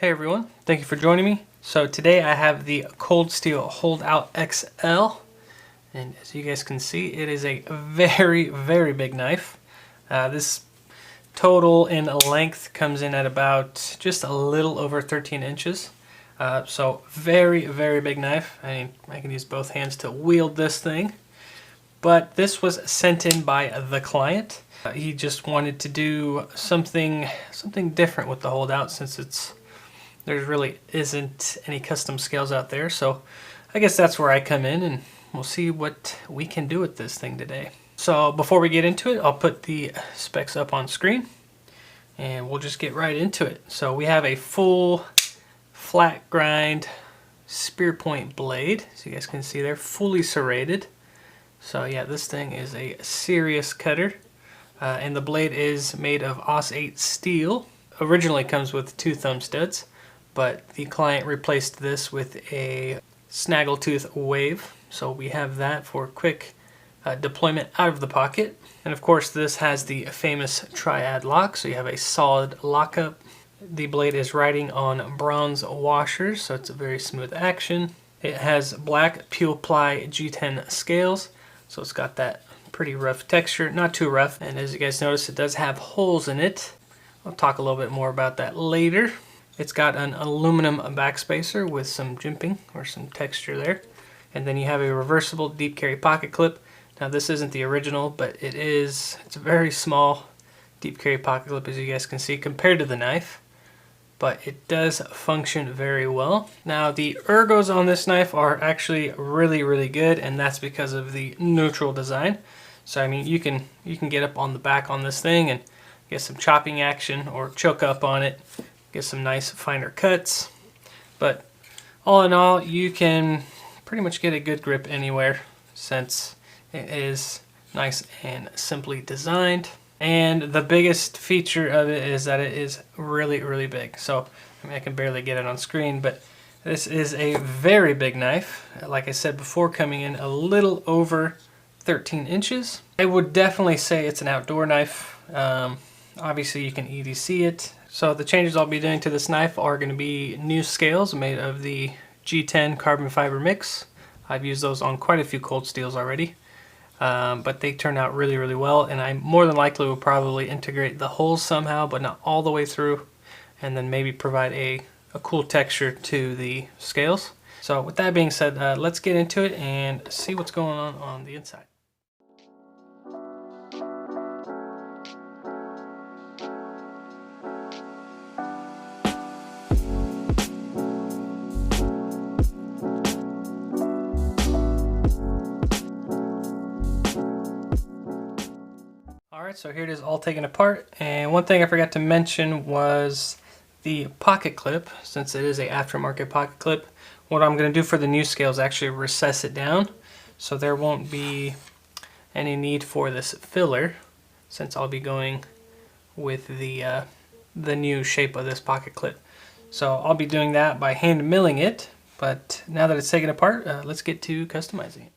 Hey everyone, thank you for joining me. So today I have the Cold Steel Holdout XL, and as you guys can see, it is a very big knife. This total in length comes in at about just a little over 13 inches. So very big knife. I mean, I can use both hands to wield this thing. But this was sent in by the client. He just wanted to do something different with the holdout, since there really isn't any custom scales out there. So I guess that's where I come in, and we'll see what we can do with this thing today. So before we get into it, I'll put the specs up on screen and we'll just get right into it. So we have a full flat grind spear point blade, so you guys can see they're fully serrated. So yeah, this thing is a serious cutter, and the blade is made of Aus 8 steel. Originally comes with 2 thumb studs, but the client replaced this with a snaggletooth wave, so we have that for quick deployment out of the pocket. And of course this has the famous triad lock, so you have a solid lockup. The blade is riding on bronze washers, so it's a very smooth action. It has black peel ply G10 scales, so it's got that pretty rough texture, not too rough. And as you guys notice, it does have holes in it. I'll talk a little bit more about that later. It's got an aluminum backspacer with some jimping or some texture there. And then you have a reversible deep carry pocket clip. Now this isn't the original, but it's a very small deep carry pocket clip, as you guys can see, compared to the knife. But it does function very well. Now the ergos on this knife are actually really good, and that's because of the neutral design. So I mean, you can get up on the back on this thing and get some chopping action or choke up on it. Get some nice finer cuts, but all in all, you can pretty much get a good grip anywhere, since it is nice and simply designed. And the biggest feature of it is that it is really big. So I mean, I can barely get it on screen, but this is a very big knife. Like I said before, coming in a little over 13 inches. I would definitely say it's an outdoor knife. Obviously you can EDC it. So the changes I'll be doing to this knife are going to be new scales made of the G10 carbon fiber mix. I've used those on quite a few cold steels already, but they turn out really well, and I more than likely will probably integrate the holes somehow, but not all the way through, and then maybe provide a cool texture to the scales. So with that being said, let's get into it and see what's going on the inside. Alright, so here it is all taken apart, and one thing I forgot to mention was the pocket clip. Since it is a aftermarket pocket clip, what I'm going to do for the new scale is actually recess it down, so there won't be any need for this filler, since I'll be going with the new shape of this pocket clip. So I'll be doing that by hand milling it, but now that it's taken apart, let's get to customizing it.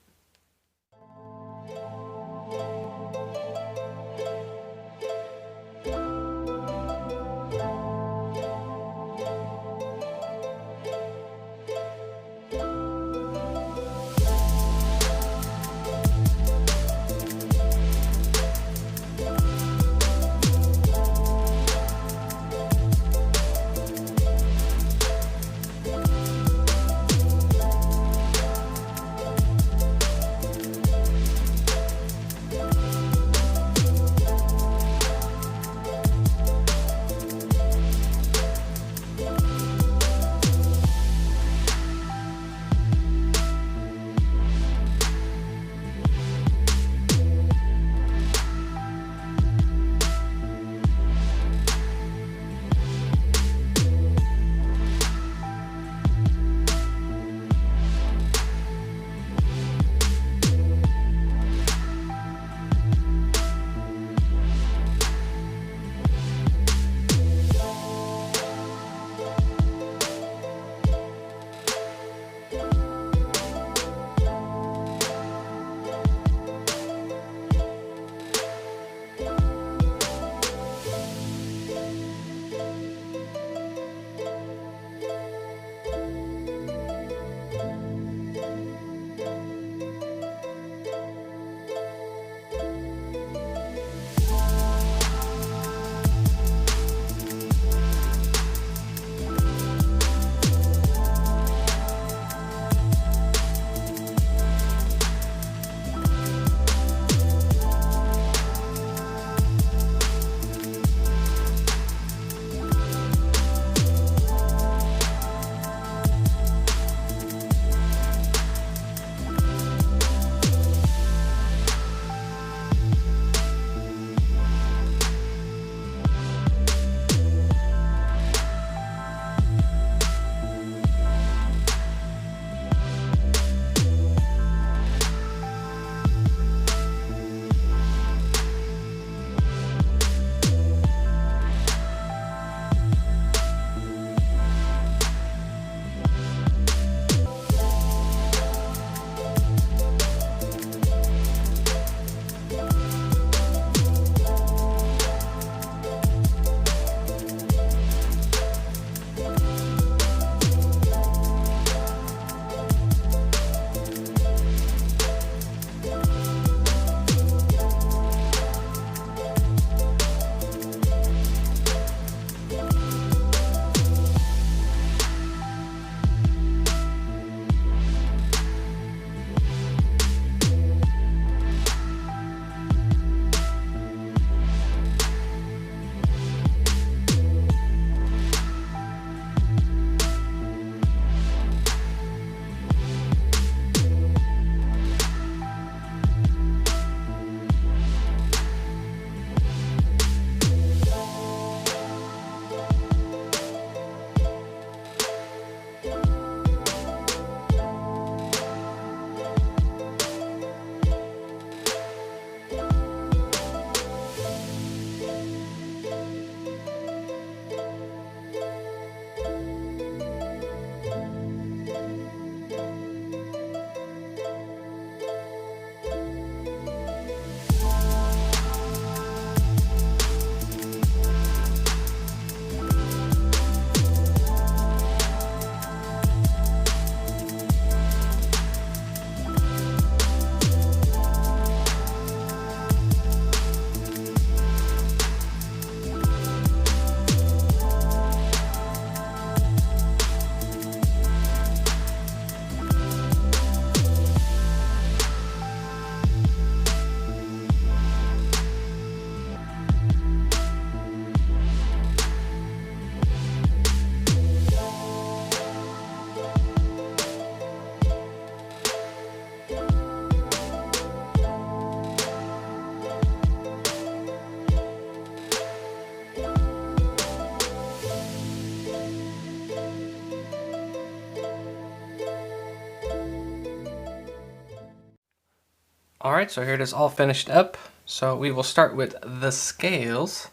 Alright, so here it is all finished up. So we will start with the scales.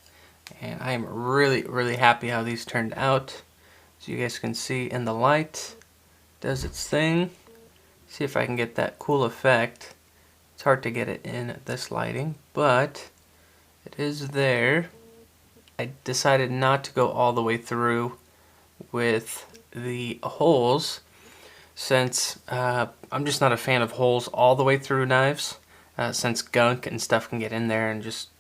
And I am really happy how these turned out. As you guys can see in the light, does its thing. See if I can get that cool effect. It's hard to get it in this lighting, but it is there. I decided not to go all the way through with the holes, since I'm just not a fan of holes all the way through knives, since gunk and stuff can get in there and just,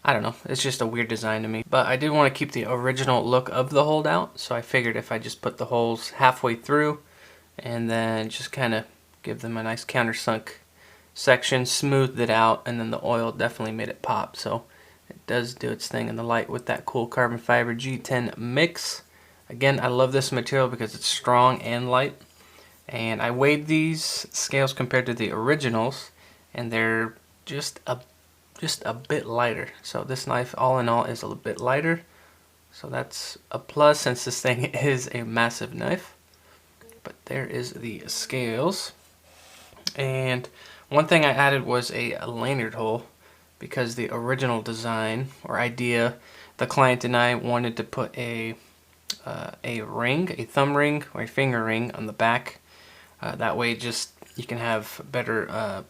I don't know, it's just a weird design to me. But I did want to keep the original look of the holdout, so I figured if I just put the holes halfway through and then just kind of give them a nice countersunk section, smoothed it out, and then the oil definitely made it pop. So it does do its thing in the light with that cool carbon fiber G10 mix. Again, I love this material because it's strong and light. And I weighed these scales compared to the originals, and they're just a bit lighter. So this knife, all in all, is a bit lighter. So that's a plus, since this thing is a massive knife. But there is the scales. And one thing I added was a lanyard hole, because the original design or idea, the client and I wanted to put a ring, a thumb ring or a finger ring on the back. That way just you can have better,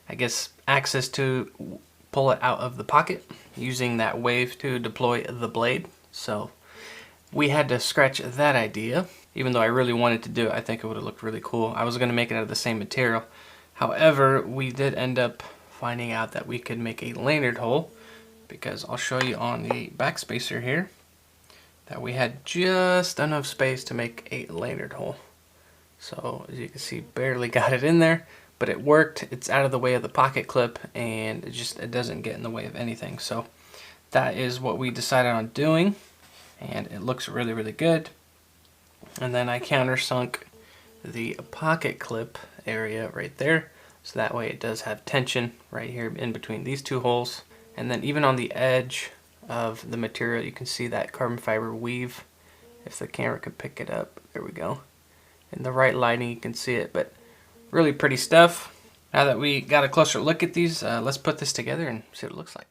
I guess, access to pull it out of the pocket using that wave to deploy the blade. So we had to scratch that idea. Even though I really wanted to do it, I think it would have looked really cool. I was going to make it out of the same material. However, we did end up finding out that we could make a lanyard hole, because I'll show you on the back spacer here that we had just enough space to make a lanyard hole. So as you can see, barely got it in there, but it worked. It's out of the way of the pocket clip, and it doesn't get in the way of anything. So that is what we decided on doing, and it looks really good. And then I countersunk the pocket clip area right there, so that way it does have tension right here in between these two holes. And then even on the edge of the material, you can see that carbon fiber weave. If the camera could pick it up, there we go. In the right lighting you can see it, but really pretty stuff. Now that we got a closer look at these, let's put this together and see what it looks like.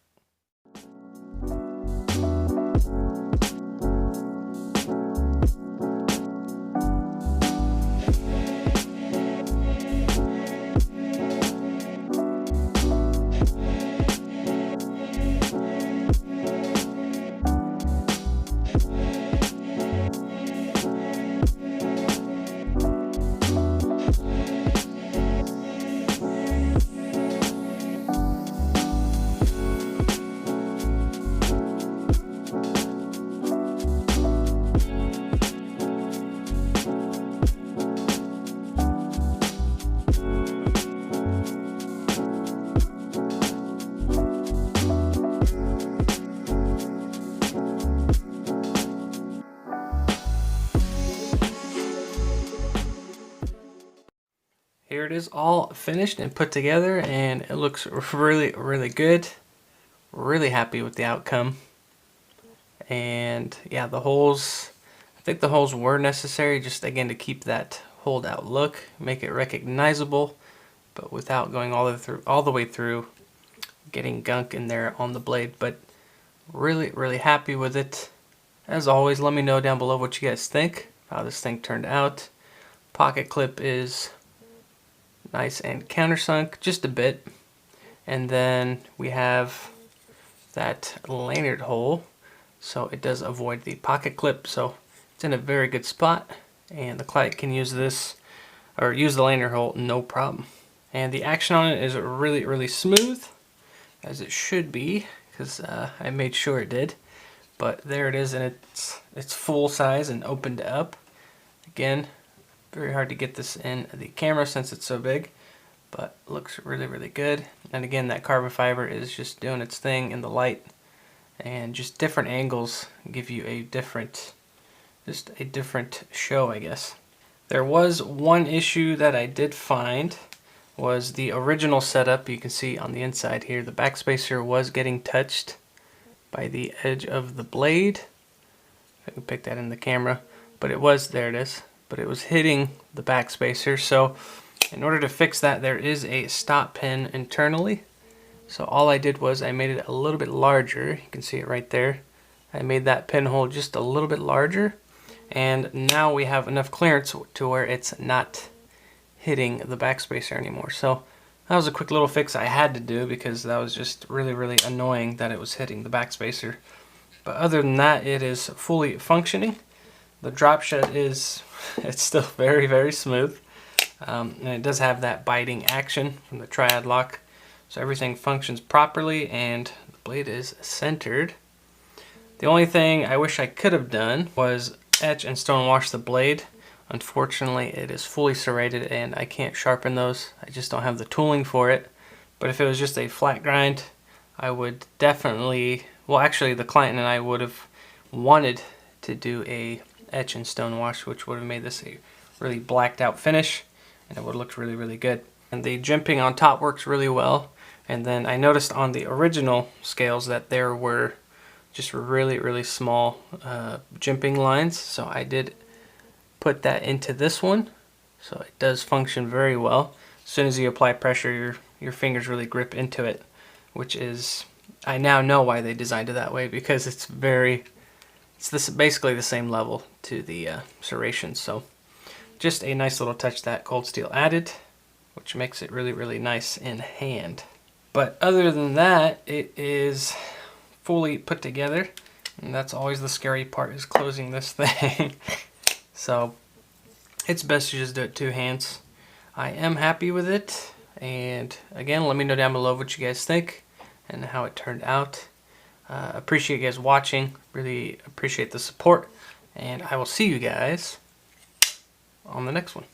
Here it is all finished and put together, and it looks really good. Really happy with the outcome. And yeah, the holes, I think the holes were necessary, just again to keep that hold out look, make it recognizable, but without going all the way through, getting gunk in there on the blade. But really happy with it. As always, let me know down below what you guys think, how this thing turned out. Pocket clip is nice and countersunk just a bit, and then we have that lanyard hole, so it does avoid the pocket clip, so it's in a very good spot, and the client can use this or use the lanyard hole no problem. And the action on it is really smooth, as it should be, because I made sure it did. But there it is, and it's full size and opened up. Again, very hard to get this in the camera since it's so big, but looks really good. And again, that carbon fiber is just doing its thing in the light, and just different angles give you a different show, I guess. There was one issue that I did find, was the original setup. You can see on the inside here, the back spacer was getting touched by the edge of the blade. If I can pick that in the camera, but it was, there it is. But it was hitting the back spacer, so In order to fix that, there is a stop pin internally. So all I did was I made it a little bit larger. You can see it right there. I made that pinhole just a little bit larger, and now we have enough clearance to where it's not hitting the backspacer anymore. So that was a quick little fix I had to do because that was just really annoying that it was hitting the backspacer. But other than that, it is fully functioning. The drop shed is, it's still very smooth. And it does have that biting action from the triad lock. So everything functions properly and the blade is centered. The only thing I wish I could have done was etch and stone wash the blade. Unfortunately, it is fully serrated and I can't sharpen those. I just don't have the tooling for it. But if it was just a flat grind, I would definitely, well actually the client and I would have wanted to do a etch and stone wash, which would have made this a really blacked out finish and it would have looked really good. And the jimping on top works really well. And then I noticed on the original scales that there were just really small jimping lines, so I did put that into this one, so it does function very well. As soon as you apply pressure, your fingers really grip into it, which is, I now know why they designed it that way, because it's basically the same level to the serration. So just a nice little touch that Cold Steel added, which makes it really nice in hand. But other than that, it is fully put together, and that's always the scary part, is closing this thing. So it's best to just do it 2 hands. I am happy with it, and again, let me know down below what you guys think and how it turned out. Appreciate you guys watching, really appreciate the support, and I will see you guys on the next one.